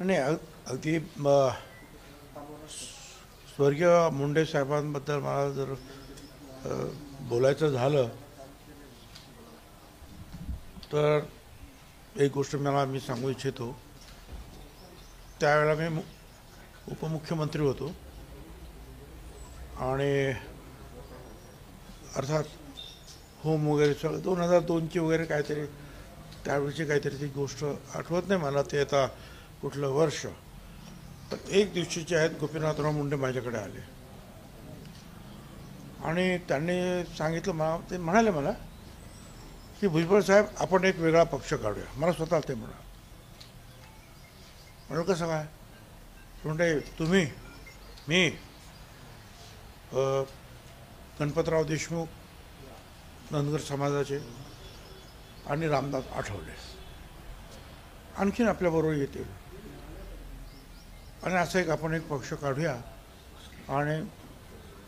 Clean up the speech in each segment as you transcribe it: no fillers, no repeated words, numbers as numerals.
नाही अगदी स्वर्गीय मुंडे साहेबांबद्दल मला जर बोलायचं झालं तर एक गोष्ट मी सांगू इच्छितो. त्यावेळेला मी उपमुख्यमंत्री होतो आणि अर्थात होम वगैरे सगळं 2002ची वगैरे काहीतरी त्यावेळची काहीतरी ती गोष्ट आठवत नाही मला ते आता कुठलं वर्ष. तर एक दिवशीचे आहेत गोपीनाथराव मुंडे माझ्याकडे आले आणि त्यांनी सांगितलं मला ते म्हणाले मला की भुजबळ साहेब आपण एक वेगळा पक्ष काढूया. मला स्वतः ते म्हणून कसं काय मुंडे तुम्ही मी गणपतराव देशमुख धनगर समाजाचे आणि रामदास आठवले आणखीन आपल्याबरोबर येतील आणि असं एक आपण एक पक्ष काढूया आणि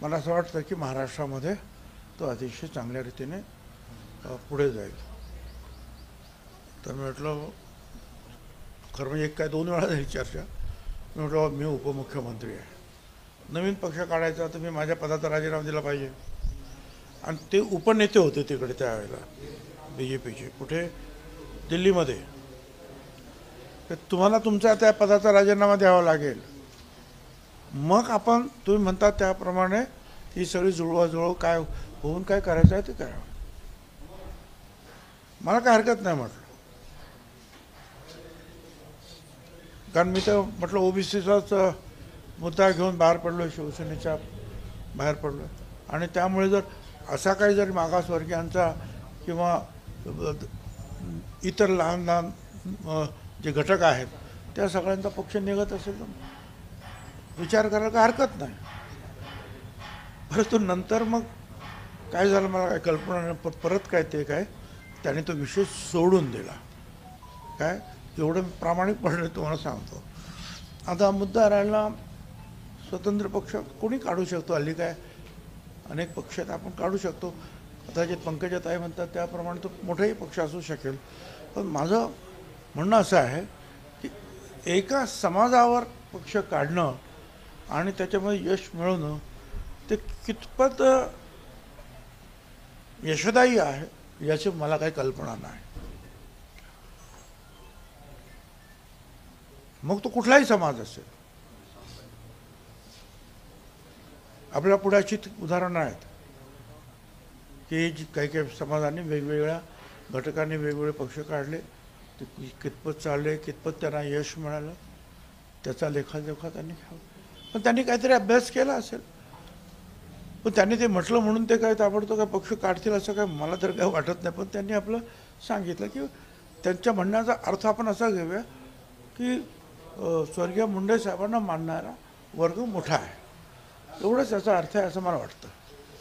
मला असं वाटतं की महाराष्ट्रामध्ये तो अतिशय चांगल्या रीतीने पुढे जाईल. तर मी म्हटलं खरं म्हणजे एक काय 2 वेळा झाली चर्चा. मी म्हटलं मी उपमुख्यमंत्री आहे, नवीन पक्ष काढायचा तर मी माझ्या पदाचा राजीनामा दिला पाहिजे. आणि ते उपनेते होते तिकडे त्यावेळेला BJPचे कुठे दिल्लीमध्ये. तर तुम्हाला तुमच्या त्या पदाचा राजीनामा द्यावा लागेल, मग आपण तुम्ही म्हणता त्याप्रमाणे ही सगळी जुळवाजुळव काय होऊन काय करायचं आहे ते करावं. मला काय हरकत नाही म्हटलं, कारण मी तर म्हटलं OBCचाच मुद्दा घेऊन बाहेर पडलो, शिवसेनेच्या बाहेर पडलो आणि त्यामुळे जर असा काही जर मागासवर्गीयांचा किंवा इतर लहान लहान जे घटक आहेत त्या सगळ्यांचा पक्ष निघत असेल तर विचार करायला काय हरकत नाही. परंतु नंतर मग काय झालं मला काय कल्पना नाही. परत काय ते काय त्याने तो विषय सोडून दिला. काय एवढं प्रामाणिकपणे तुम्हाला सांगतो. आता मुद्दा राहिला स्वतंत्र पक्ष कोणी काढू शकतो. हल्ली काय अनेक पक्ष आहेत आपण काढू शकतो. आता जे पंकजाताई म्हणतात त्याप्रमाणे तो मोठाही पक्ष असू शकेल. पण माझं म्हणणं असं आहे की एका समाजावर पक्ष काढणं आणि त्याच्यामध्ये यश मिळवणं ते कितपत यशदायी आहे याची मला काही कल्पना नाही. मग तो कुठलाही समाज असेल. आपल्या पुढे अशी उदाहरणं आहेत की काही काही समाजांनी वेगवेगळ्या घटकांनी वेगवेगळे पक्ष काढले, ते कितपत चालले, कितपत त्यांना यश मिळालं त्याचा लेखाजोखा त्यांनी घ्यावा. पण त्यांनी काहीतरी अभ्यास केला असेल. पण त्यांनी ते म्हटलं म्हणून ते काय ताबडतोब काय पक्ष काढतील असं काय मला तर काय वाटत नाही. पण त्यांनी आपलं सांगितलं की त्यांच्या म्हणण्याचा अर्थ आपण असा घेऊया की स्वर्गीय मुंडे साहेबांना मानणारा वर्ग मोठा आहे, एवढंच याचा अर्थ आहे असं मला वाटतं.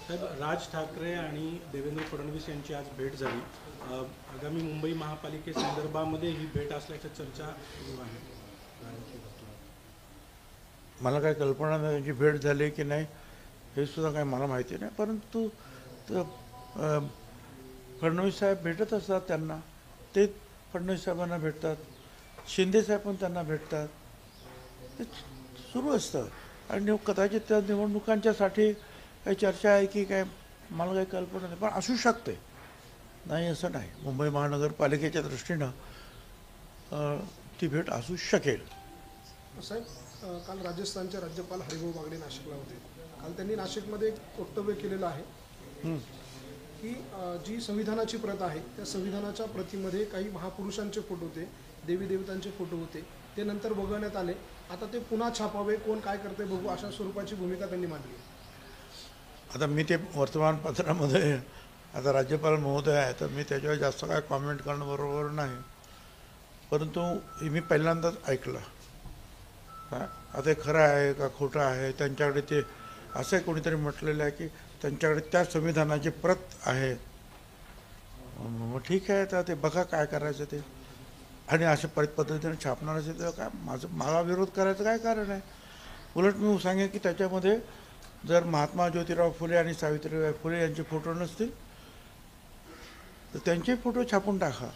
साहेब, राज ठाकरे आणि देवेंद्र फडणवीस यांची आज भेट झाली. आगामी मुंबई महापालिकेसंदर्भामध्ये ही भेट असल्याच्या चर्चा आहे. मला काही कल्पना नाही त्यांची भेट झाली की नाही हे सुद्धा काही मला माहिती नाही. परंतु फडणवीस साहेब भेटत असतात त्यांना, ते फडणवीस साहेबांना भेटतात, शिंदे साहेब पण त्यांना भेटतात, ते सुरू असतं. आणि कदाचित त्या निवडणुकांच्यासाठी काही चर्चा आहे की काय मला काही कल्पना नाही. पण असू शकते, नाही असं नाही. मुंबई महानगरपालिकेच्या दृष्टीनं ती भेट असू शकेल. साहेब, काल राजस्थानचे राज्यपाल हरिभाऊ बागडे नाशिकला होते. काल त्यांनी नाशिकमध्ये एक वक्तव्य केलेलं आहे की जी संविधानाची प्रत आहे त्या संविधानाच्या प्रतीमध्ये काही महापुरुषांचे फोटो होते, देवी देवतांचे फोटो होते, ते नंतर वगळण्यात आले. आता ते पुन्हा छापावे, कोण काय करते बघू, अशा स्वरूपाची भूमिका त्यांनी मांडली. आता मी ते वर्तमानपत्रामध्ये आता राज्यपाल महोदय आहे तर मी त्याच्यावर जास्त काय कॉमेंट करणं बरोबर नाही. परंतु मी पहिल्यांदाच ऐकलं. आता हे खरं आहे का खोटं आहे, त्यांच्याकडे ते असं कोणीतरी म्हटलेलं आहे की त्यांच्याकडे त्या संविधानाची प्रत आहे. मग ठीक आहे, तर ते बघा काय करायचं ते. आणि अशा पद्धतीने छापणार असेल तर काय मला विरोध करायचं काय कारण आहे. उलट मी सांगेन की त्याच्यामध्ये जर महात्मा ज्योतिराव फुले आणि सावित्रीबाई फुले यांचे फोटो नसतील तर त्यांचे फोटो छापून टाका.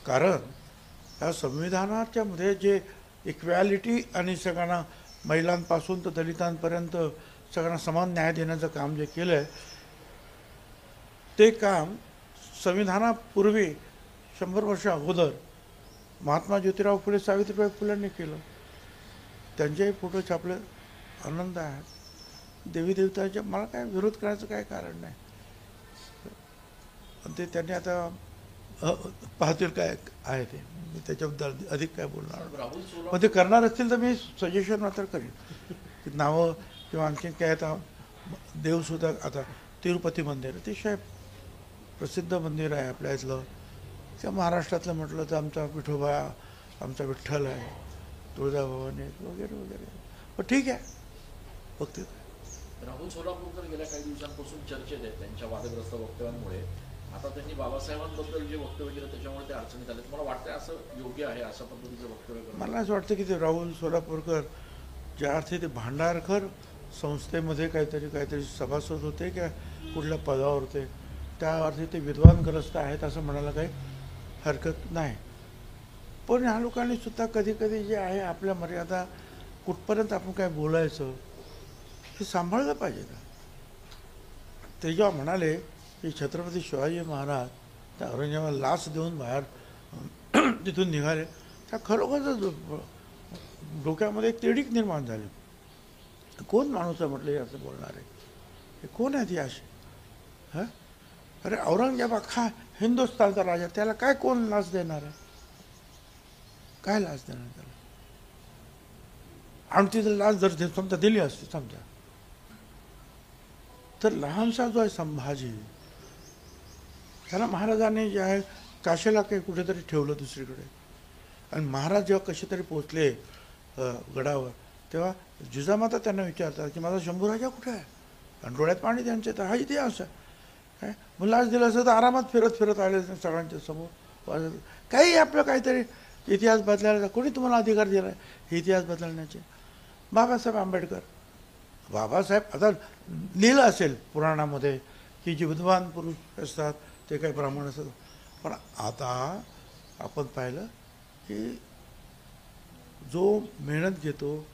कारण या संविधानाच्या मध्ये जे इक्वॅलिटी आणि सगळ्यांना महिलांपासून तर दलितांपर्यंत सगळ्यांना समान न्याय देण्याचं काम जे केलं आहे ते काम संविधानापूर्वी 100 वर्ष अगोदर महात्मा ज्योतिराव फुले सावित्रीबाई फुलेंनी केलं. त्यांचेही फोटो छापले, आनंद आहे. देवी देवतांच्या मला काय विरोध करायचं काय कारण नाही. ते त्यांनी आता पाहतील काय आहे ते, मी त्याच्याबद्दल अधिक काय बोलणार. पण ते करणार असतील तर मी सजेशन मात्र करेन की नावं किंवा आणखी काय. आता देवसुद्धा आता तिरुपती मंदिर अतिशय प्रसिद्ध मंदिर आहे आपल्या इथलं, किंवा महाराष्ट्रातलं म्हटलं तर आमचा विठोबा, आमचा विठ्ठल आहे, तुळजाभवानी वगैरे वगैरे. पण ठीक आहे फक्त. राहुल सोलापूरकर गेल्या काही दिवसांपासून चर्चेत आहेत त्यांच्या वादग्रस्त वक्तव्यांमुळे. आता त्यांनी बाबासाहेबांबद्दल जे वक्तव्य केलं त्याच्यामुळे ते अडचणीत आले. मला वाटतं असं योग्य आहे अशा पद्धतीचं वक्तव्य करणं? मला असं वाटतं की ते राहुल सोलापूरकर ज्या अर्थी ते भांडारकर संस्थेमध्ये काहीतरी सभासद होते किंवा कुठल्या पदावर होते, त्या अर्थी ते विद्वानग्रस्त आहेत असं म्हणायला काही हरकत नाही. पण ह्या लोकांनी सुद्धा कधी कधी जे आहे आपल्या मर्यादा कुठपर्यंत आपण काय बोलायचं हे सांभाळलं पाहिजे का. ते जेव्हा म्हणाले की छत्रपती शिवाजी महाराज त्या औरंगजेबाला लाच देऊन बाहेर तिथून निघाले, त्या खरोखरच डोक्यामध्ये एक तिडीक निर्माण झाली. कोण माणूस आहे म्हटलं हे असं बोलणार आहे, हे कोण आहे ती अशी. हां, अरे औरंगजेब अख्खा हिंदुस्थानचा राजा, त्याला काय कोण लाच देणार आहे, काय लाच देणार त्याला. आणि तिथं लाच जर समजा दिली असती समजा, तर लहानसा जो आहे संभाजी, त्याला महाराजांनी जे आहे काशीला काही कुठेतरी ठेवलं दुसरीकडे. आणि महाराज जेव्हा कसे तरी पोचले गडावर, तेव्हा जिजामाता त्यांना विचारतात की माझा शंभूराजा कुठे आहे, आणि डोळ्यात पाणी त्यांचे. तर हा इतिहास आहे काय. मग लाच दिलं असं तर आरामात फिरत फिरत आले सगळ्यांच्या समोर. काही आपलं काहीतरी इतिहास बदलायला कोणी तुम्हाला अधिकार दिला आहे हे इतिहास बदलण्याचे? बाबासाहेब आंबेडकर. बाबासाहेब आता लिहिलं असेल पुराणामध्ये की जे विद्वान पुरुष असतात ते काही ब्राह्मण असतात. पण आता आपण पाहिलं की जो मेहनत घेतो,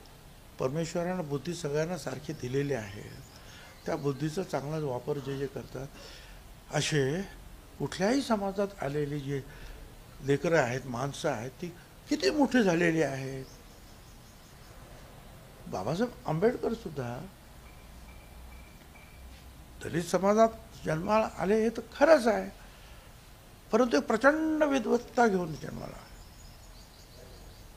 परमेश्वरानं बुद्धी सगळ्यांना सारखी दिलेली आहे, त्या बुद्धीचा चांगला वापर जे जे करतात, असे कुठल्याही समाजात आलेली जे लेकरं आहेत, माणसं आहेत, ती किती मोठी झालेली आहेत. बाबासाहेब आंबेडकर सुद्धा दलित समाजात जन्माला आले हे तर खरंच आहे, परंतु एक प्रचंड विद्वत्ता घेऊन जन्माला.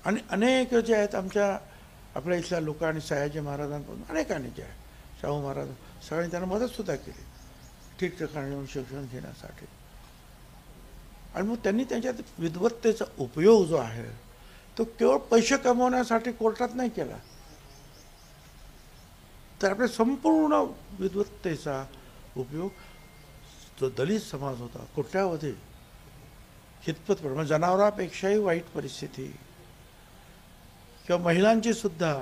आणि अनेक जे आहेत आपल्या इथल्या लोकांनी, सयाजी महाराजांपासून अनेकांनी जे आहे, शाहू महाराज, सगळ्यांनी त्यांना मदतसुद्धा केली ठिकठिकाणी येऊन शिक्षण घेण्यासाठी. आणि मग त्यांनी त्यांच्यात विद्वत्तेचा उपयोग जो आहे तो केवळ पैसे कमवण्यासाठी कोर्टात नाही केला, तर आपल्या संपूर्ण विद्वत्तेचा उपयोग जो दलित समाज होता, कोट्यावधी हितपत म्हणजे जनावरापेक्षाही वाईट परिस्थिती, किंवा महिलांची सुद्धा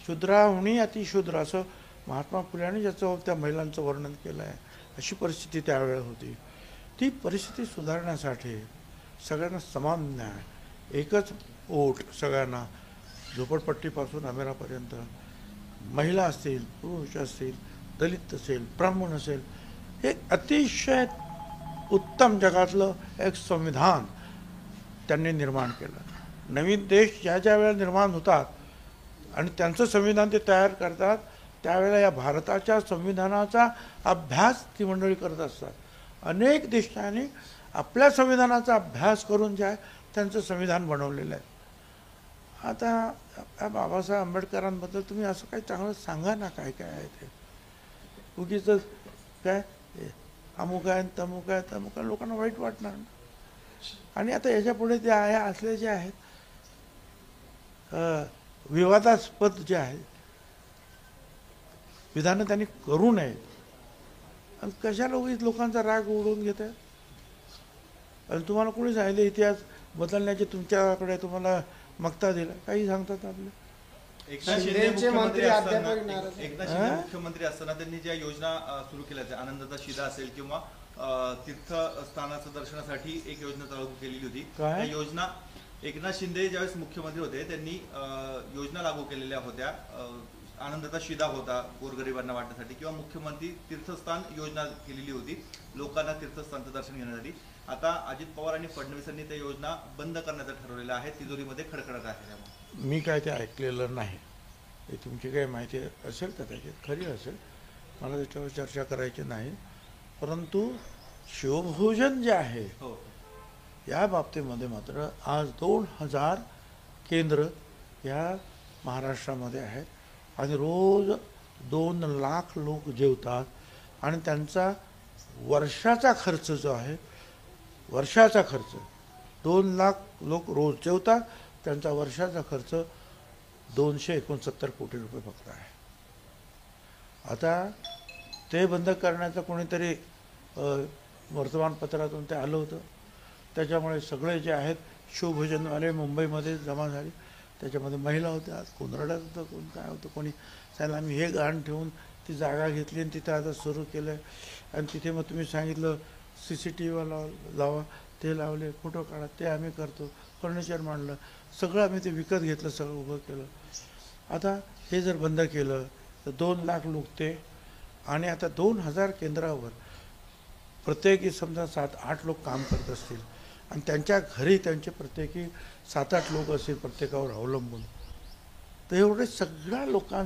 शूद्राहुनी अतिशूद्र असं महात्मा फुल्यांनी ज्याचं त्या महिलांचं वर्णन केलं आहे, अशी परिस्थिती त्यावेळेला होती. ती परिस्थिती सुधारण्यासाठी सगळ्यांना समान न्याय, एकच ओट सगळ्यांना, झोपडपट्टीपासून अमेरापर्यंत, महिला असतील, पुरुष असतील, दलित असेल, ब्राह्मण असेल, हे अतिशय उत्तम जगातलं एक संविधान त्यांनी निर्माण केलं. नवीन देश ज्या ज्या वेळेला निर्माण होतात आणि त्यांचं संविधान ते तयार करतात, त्यावेळेला या भारताच्या संविधानाचा अभ्यास ती मंडळी करत असतात. अनेक देशांनी आपल्या संविधानाचा अभ्यास करून जे आहे त्यांचं संविधान बनवलेलं आहे. आता बाबासाहेब आंबेडकरांबद्दल तुम्ही असं काही चांगलं सांगा ना, काय काय आहे ते. उगीच काय अमुक आहे तमुक आहे तमुक आहे, लोकांना वाईट वाटणार ना. आणि आता याच्यापुढे जे आहे असले जे आहेत विवादास्पद जे आहे विधानं त्यांनी करू नयेत. आणि कशाला उगीच लोकांचा राग उडवून घेत आहे. आणि तुम्हाला कोणी सांगितलं इतिहास बदलण्याचे, तुमच्याकडे तुम्हाला मक्ता दिला, काही सांगतात आपले. एकनाथ शिंदे मुख्यमंत्री असताना त्यांनी ज्या योजना सुरू केल्या, आनंदाचा शिदा असेल किंवा तीर्थस्थानाचं दर्शनासाठी एक योजना चालू केलेली होती. त्या योजना एकनाथ शिंदे ज्यावेळेस मुख्यमंत्री होते त्यांनी योजना लागू केलेल्या होत्या. आनंदाचा शिदा होता गोरगरिबांना वाटण्यासाठी, किंवा मुख्यमंत्री तीर्थस्थान योजना केलेली होती लोकांना तीर्थस्थानचं दर्शन घेण्यासाठी. आता अजित पवार आणि फडणवीसांनी त्या योजना बंद करण्याचं ठरवलेलं आहे, तिजोरीमध्ये खडखडत आहे. त्यामुळे मी काय ते ऐकलेलं नाही. हे तुमची काही माहिती असेल तर त्याच्यात खरी असेल, मला त्याच्यावर चर्चा करायची नाही. परंतु शिवभोजन जे आहे हो, या बाबतीमध्ये मात्र आज 2000 केंद्र या महाराष्ट्रामध्ये आहेत आणि रोज 2 लाख लोक जेवतात आणि त्यांचा वर्षाचा खर्च जो आहे, वर्षाचा खर्च 2 लाख लोक रोज जेवतात, त्यांचा वर्षाचा खर्च 269 कोटी रुपये फक्त आहे. आता ते बंद करण्याचं कोणीतरी वर्तमानपत्रातून ते आलं होतं. त्याच्यामुळे सगळे जे आहेत शिवभोजनवाले मुंबईमध्ये जमा झाले. त्याच्यामध्ये महिला होत्या, कोण रडत होतं, कोण काय होतं, कोणी सांगितलं आम्ही हे गाण ठेवून ती जागा घेतली आणि तिथं आता सुरू केलं आहे. आणि तिथे मग तुम्ही सांगितलं CCTV लावा, ते लावले, फोटो काढा, ते आम्ही करतो, फर्निचर मांडलं, सगळं आम्ही ते विकत घेतलं, सगळं उभं केलं. आता हे जर बंद केलं तर 2 लाख लोक ते, आणि आता 2000 केंद्रावर प्रत्येकी समजा 7-8 लोक काम करत असतील आणि त्यांच्या घरी त्यांचे प्रत्येकी 7-8 लोक असतील प्रत्येकावर अवलंबून, तर एवढे सगळ्या लोकां